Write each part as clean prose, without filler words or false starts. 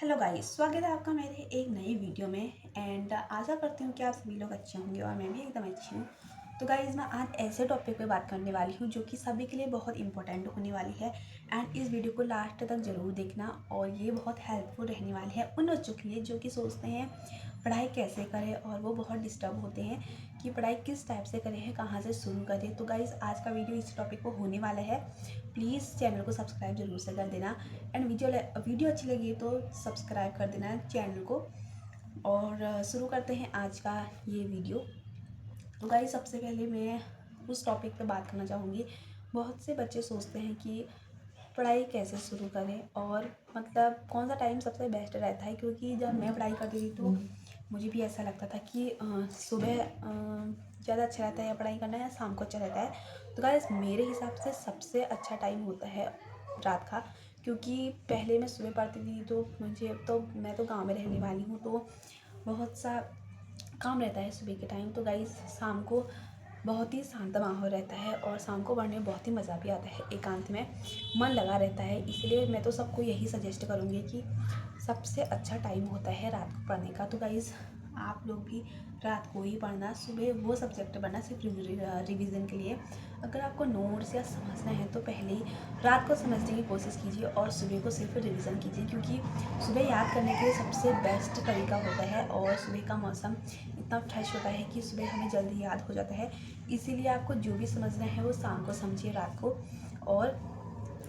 Hello guys, स्वागत है आपका मेरे एक नई वीडियो में। एंड आशा करती हूँ कि आप सभी लोग अच्छे होंगे और मैं भी एकदम अच्छी हूँ। तो गाइस, मैं आज ऐसे टॉपिक पे बात करने वाली हूँ जो कि सभी के लिए बहुत इंपॉर्टेंट होने वाली है। एंड इस वीडियो को लास्ट तक ज़रूर देखना और ये बहुत हेल्पफुल रहने वाली है उन बच्चों के लिए जो कि सोचते हैं पढ़ाई कैसे करें और वो बहुत डिस्टर्ब होते हैं कि पढ़ाई किस टाइप से करें है, कहाँ से शुरू करें। तो गाइस, आज का वीडियो इस टॉपिक पर होने वाला है। प्लीज़ चैनल को सब्सक्राइब जरूर से कर देना। एंड वीडियो अच्छी लगी तो सब्सक्राइब कर देना चैनल को। और शुरू करते हैं आज का ये वीडियो। तो गाइस, सबसे पहले मैं उस टॉपिक पे बात करना चाहूँगी। बहुत से बच्चे सोचते हैं कि पढ़ाई कैसे शुरू करें और मतलब कौन सा टाइम सबसे बेस्ट रहता है, क्योंकि जब मैं पढ़ाई करती थी तो मुझे भी ऐसा लगता था कि सुबह ज़्यादा अच्छा रहता है या पढ़ाई करना, या शाम को अच्छा रहता है। तो गाइस, मेरे हिसाब से सबसे अच्छा टाइम होता है रात का, क्योंकि पहले मैं सुबह पढ़ती थी तो मैं तो गांव में रहने वाली हूँ, तो बहुत सा काम रहता है सुबह के टाइम। तो गाइस, शाम को बहुत ही शांत माहौल रहता है और शाम को पढ़ने में बहुत ही मज़ा भी आता है, एकांत में मन लगा रहता है। इसलिए मैं तो सबको यही सजेस्ट करूँगी कि सबसे अच्छा टाइम होता है रात को पढ़ने का। तो गाइस, आप लोग भी रात को ही पढ़ना, सुबह वो सब्जेक्ट पढ़ना सिर्फ रिवीजन के लिए। अगर आपको नोट्स या समझना है तो पहले ही रात को समझने की कोशिश कीजिए और सुबह को सिर्फ रिवीजन कीजिए, क्योंकि सुबह याद करने के लिए सबसे बेस्ट तरीका होता है। और सुबह का मौसम इतना फ्रेश होता है कि सुबह हमें जल्दी याद हो जाता है। इसीलिए आपको जो भी समझना है वो शाम को समझिए, रात को, और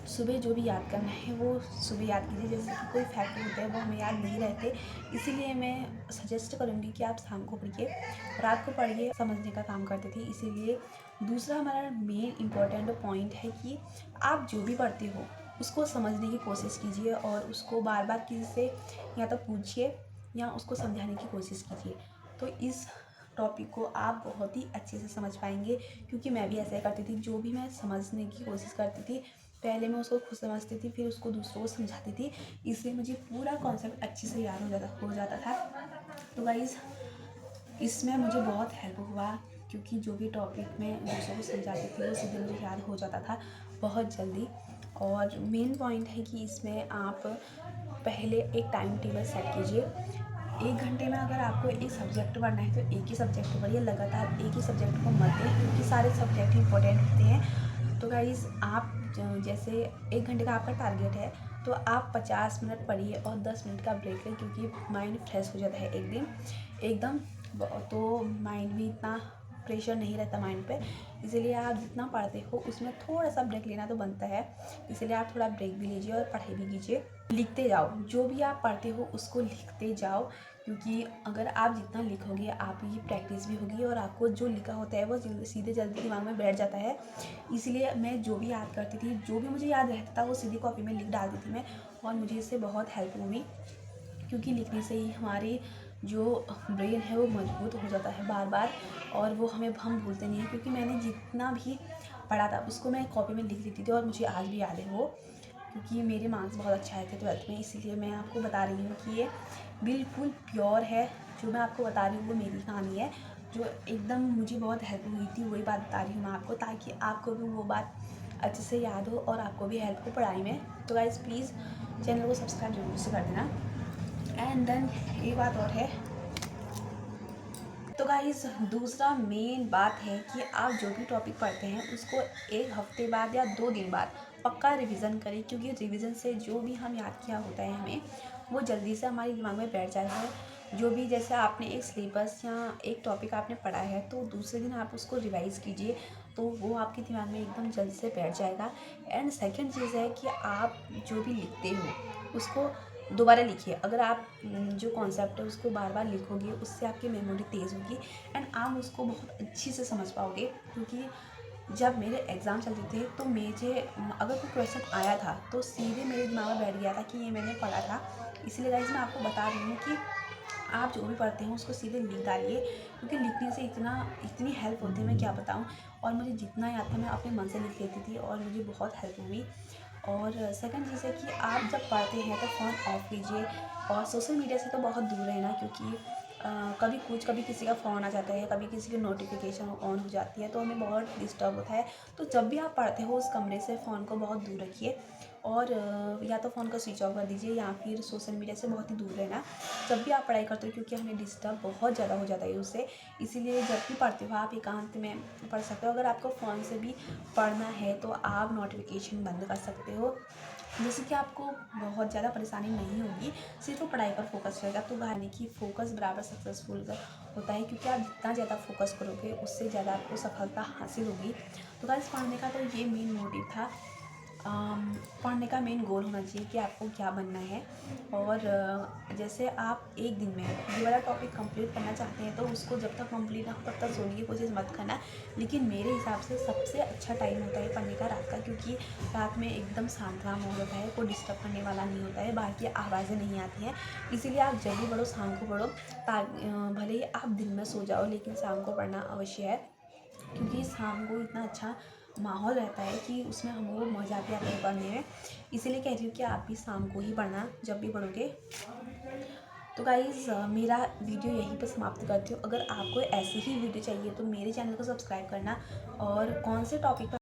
सुबह जो भी याद करना है वो सुबह याद कीजिए। जैसे कि कोई फैक्ट होते हैं वो हमें याद नहीं रहते, इसीलिए मैं सजेस्ट करूँगी कि आप शाम को पढ़िए, रात को पढ़िए। समझने का काम करते थे, इसीलिए दूसरा हमारा मेन इम्पॉर्टेंट पॉइंट है कि आप जो भी पढ़ते हो उसको समझने की कोशिश कीजिए और उसको बार बार किसी से या तो पूछिए या उसको समझाने की कोशिश कीजिए। तो इस टॉपिक को आप बहुत ही अच्छे से समझ पाएंगे, क्योंकि मैं भी ऐसा ही करती थी। जो भी मैं समझने की कोशिश करती थी, पहले मैं उसको खुद समझती थी, फिर उसको दूसरों को समझाती थी, इसलिए मुझे पूरा कॉन्सेप्ट अच्छे से याद हो जाता था। तो गाइज़, इसमें मुझे बहुत हेल्प हुआ, क्योंकि जो भी टॉपिक मैं दूसरों को समझाती थी वो सीधे मुझे याद हो जाता था बहुत जल्दी। और मेन पॉइंट है कि इसमें आप पहले एक टाइम टेबल सेट कीजिए। 1 घंटे में अगर आपको एक सब्जेक्ट पढ़ना है तो एक ही सब्जेक्ट पढ़िए, लगातार एक ही सब्जेक्ट को मत दें, क्योंकि सारे सब्जेक्ट इंपॉर्टेंट होते हैं। तो गाइज़, आप जैसे 1 घंटे का आपका टारगेट है तो आप 50 मिनट पढ़िए और 10 मिनट का ब्रेक लें, क्योंकि माइंड फ्रेश हो जाता है एकदम। तो माइंड भी इतना प्रेशर नहीं रहता माइंड पे। इसीलिए आप जितना पढ़ते हो उसमें थोड़ा सा ब्रेक लेना तो बनता है, इसलिए आप थोड़ा ब्रेक भी लीजिए और पढ़ाई भी कीजिए। लिखते जाओ, जो भी आप पढ़ते हो उसको लिखते जाओ, क्योंकि अगर आप जितना लिखोगे आपकी प्रैक्टिस भी होगी और आपको जो लिखा होता है वो सीधे जल्दी दिमाग में बैठ जाता है। इसलिए मैं जो भी याद करती थी, जो भी मुझे याद रहता था वो सीधी कॉपी में लिख डालती थी मैं, और मुझे इससे बहुत हेल्प हुई, क्योंकि लिखने से ही हमारी जो ब्रेन है वो मजबूत हो जाता है बार बार, और वो हम भूलते नहीं हैं। क्योंकि मैंने जितना भी पढ़ा था उसको मैं कॉपी में लिख लेती थी और मुझे आज भी याद है वो, क्योंकि मेरे मार्क्स बहुत अच्छे आए थे 12th में। इसीलिए मैं आपको बता रही हूँ कि ये बिल्कुल प्योर है। जो मैं आपको बता रही हूँ वो मेरी कहानी है, जो एकदम मुझे बहुत हेल्प हुई थी, वही बात बता रही हूँ मैं आपको, ताकि आपको भी वो बात अच्छे से याद हो और आपको भी हेल्प हो पढ़ाई में। तो गाइज़, प्लीज़ चैनल को सब्सक्राइब जरूर से कर देना। एंड देन एक बात और है। तो गाइस, दूसरा मेन बात है कि आप जो भी टॉपिक पढ़ते हैं उसको 1 हफ्ते बाद या 2 दिन बाद पक्का रिवीजन करें, क्योंकि रिवीजन से जो भी हम याद किया होता है हमें वो जल्दी से हमारे दिमाग में बैठ जाता है। जो भी जैसे आपने एक सिलेबस या एक टॉपिक आपने पढ़ा है तो दूसरे दिन आप उसको रिवाइज़ कीजिए, तो वो आपके दिमाग में एकदम जल्द से बैठ जाएगा। एंड सेकंड चीज़ है कि आप जो भी लिखते हो उसको दोबारा लिखिए। अगर आप जो कॉन्सेप्ट है उसको बार बार लिखोगे उससे आपकी मेमोरी तेज़ होगी एंड आप उसको बहुत अच्छी से समझ पाओगे। क्योंकि जब मेरे एग्ज़ाम चलते थे तो मुझे अगर कोई क्वेश्चन आया था तो सीधे मेरे दिमाग में बैठ गया था कि ये मैंने पढ़ा था। इसलिए गाइस, मैं आपको बता रही हूँ कि आप जो भी पढ़ते हैं उसको सीधे लिख डालिए, क्योंकि लिखने से इतनी हेल्प होती है, मैं क्या बताऊँ। और मुझे जितना याद था मैं अपने मन से लिख लेती थी और मुझे बहुत हेल्प हुई। और सेकंड चीज़ है कि आप जब पढ़ते हैं तो फ़ोन ऑफ कीजिए और सोशल मीडिया से तो बहुत दूर रहना, क्योंकि कभी किसी का फ़ोन आ जाता है, कभी किसी की नोटिफिकेशन ऑन हो जाती है तो हमें बहुत डिस्टर्ब होता है। तो जब भी आप पढ़ते हो उस कमरे से फ़ोन को बहुत दूर रखिए और या तो फ़ोन को स्विच ऑफ कर दीजिए या फिर सोशल मीडिया से बहुत ही दूर रहना जब भी आप पढ़ाई करते हो, क्योंकि हमें डिस्टर्ब बहुत ज़्यादा हो जाता है उससे। इसीलिए जब भी पढ़ते हो आप एकांत में पढ़ सकते हो। अगर आपको फ़ोन से भी पढ़ना है तो आप नोटिफिकेशन बंद कर सकते हो, जिससे कि आपको बहुत ज़्यादा परेशानी नहीं होगी, सिर्फ पढ़ाई पर फोकस रहेगा। तो गाने की फ़ोकस बराबर सक्सेसफुल होता है, क्योंकि आप जितना ज़्यादा फोकस करोगे उससे ज़्यादा आपको सफलता हासिल होगी। तो गाइस पढ़ने का तो ये मेन मोटिव था। पढ़ने का मेन गोल होना चाहिए कि आपको क्या बनना है। और जैसे आप एक दिन में ये वाला टॉपिक कंप्लीट करना चाहते हैं तो उसको जब तक कंप्लीट ना हो तब तक सोने की कोशिश मत करना। लेकिन मेरे हिसाब से सबसे अच्छा टाइम होता है पढ़ने का रात का, क्योंकि रात में एकदम शांत माहौल होता है, कोई डिस्टर्ब करने वाला नहीं होता है, बाहर की आवाज़ें नहीं आती हैं। इसीलिए आप जब भी पढ़ो शाम को पढ़ो। भले ही आप दिन में सो जाओ लेकिन शाम को पढ़ना अवश्य है, क्योंकि शाम को इतना अच्छा माहौल रहता है कि उसमें हमको मज़ा भी आता है पढ़ने में। इसीलिए कह रही हूँ कि आप भी शाम को ही पढ़ना जब भी पढ़ोगे। तो गाइज़ मेरा वीडियो यहीं पर समाप्त करती हूँ। अगर आपको ऐसी ही वीडियो चाहिए तो मेरे चैनल को सब्सक्राइब करना, और कौन से टॉपिक पर